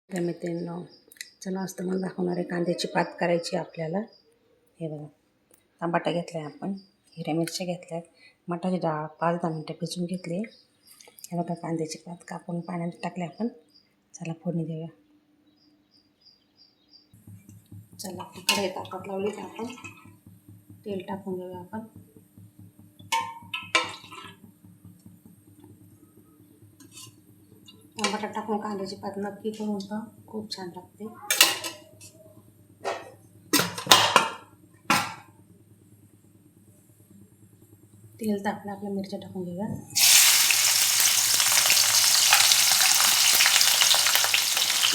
त्या मित्रांनो चला आज तुम्हाला दाखवणार आहे कांद्याची पात करायची आपल्याला. हे बघा, टमाटा घेतला आहे आपण, हिरव्या मिरच्या घेतल्यात, मटाची डाळ 5-10 मिनटं भिजवून घेतली. हे बघा कांद्याची पात कापून पाण्यात टाकले आपण. चला फोडणी देऊया. चला कढई तापत लावली तर आपण तेल टाकून घेऊया आपण. टमाटा टाकून कांद्याची पात नक्की करून पहा, खूप छान लागते. तेल तापलं, आपल्या मिरच्या टाकून घेऊया.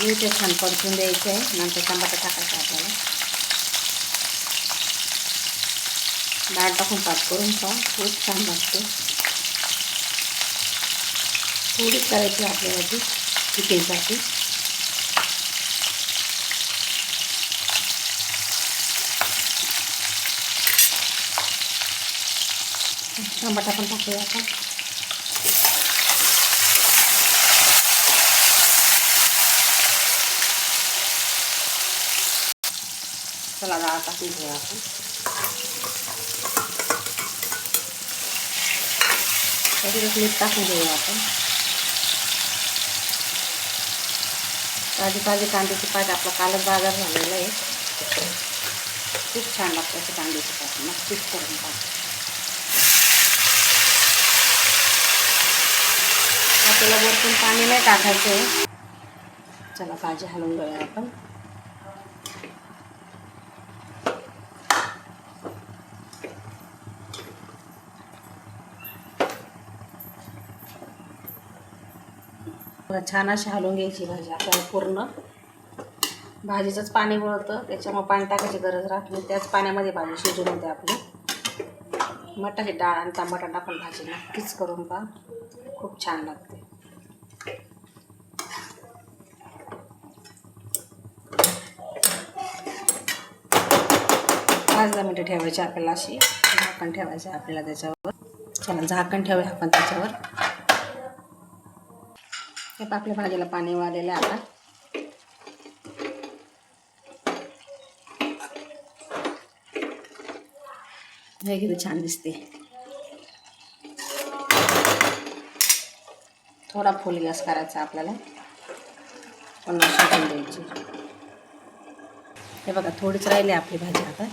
मिरच्या छान परतून द्यायचे आहे, नंतर टमाटा टाकायचा आपल्याला. डाळ टाकून पात करून पहा, खूप छान लागते. थोडीच करायची आपल्याला ती चिकनसाठी. टमाटा पण टाकूया आपण. चला डाळ टाकून घेऊया आपण. त्याच्यात मीठ टाकून घेऊया आपण. ताजी कांद्याची पात आपला कालच बाजार झालेला आहे. खूप छान लागतं असं कांद्याची पात, नक्कीच करून पहा. आपल्याला वरतून पाणी नाही टाकायचं आहे. चला भाजी हलवून घेऊया आपण. छान अशी हलवून घ्यायची भाजी आपल्याला. पूर्ण भाजीचंच पाणी वळतं, त्याच्यामुळे पाणी टाकायची गरज राहत नाही. त्याच पाण्यामध्ये भाजी शिजून होते आपली. मटाची डाळ आणि टमाटा टाकून भाजी नक्कीच करून पहा, खूप छान लागते. 5-10 मिनटं ठेवायची आपल्याला. अशी झाकण ठेवायचं आपल्याला त्याच्यावर. चला झाकण ठेवूया आपण त्याच्यावर. हे आपल्या भाजीला पाणी वाढलेलं आहे आता. हे किती छान दिसते. थोडा फुल गॅस करायचा आपल्याला, पुन्हा शिजून द्यायची. हे बघा थोडीच राहिली आपली भाजी. आता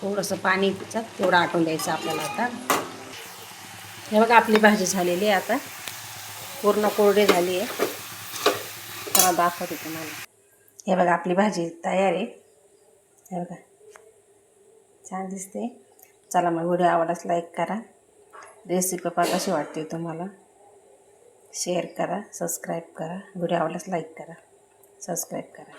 थोडंसं पाणी तिच्यात तेवढं आटून द्यायचं आपल्याला. आता हे बघा आपली भाजी झालेली आहे, आता पूर्ण कोरडी झाली आहे. चला दाखवते तुम्हाला. हे बघा आपली भाजी तयार आहे. हे बघा छान दिसते. चला मग व्हिडिओ आवडल्यास लाईक करा. रेसिपी पहा कशी वाटते तुम्हाला. शेअर करा, सबस्क्राईब करा. व्हिडिओ आवडल्यास लाईक करा, सबस्क्राईब करा.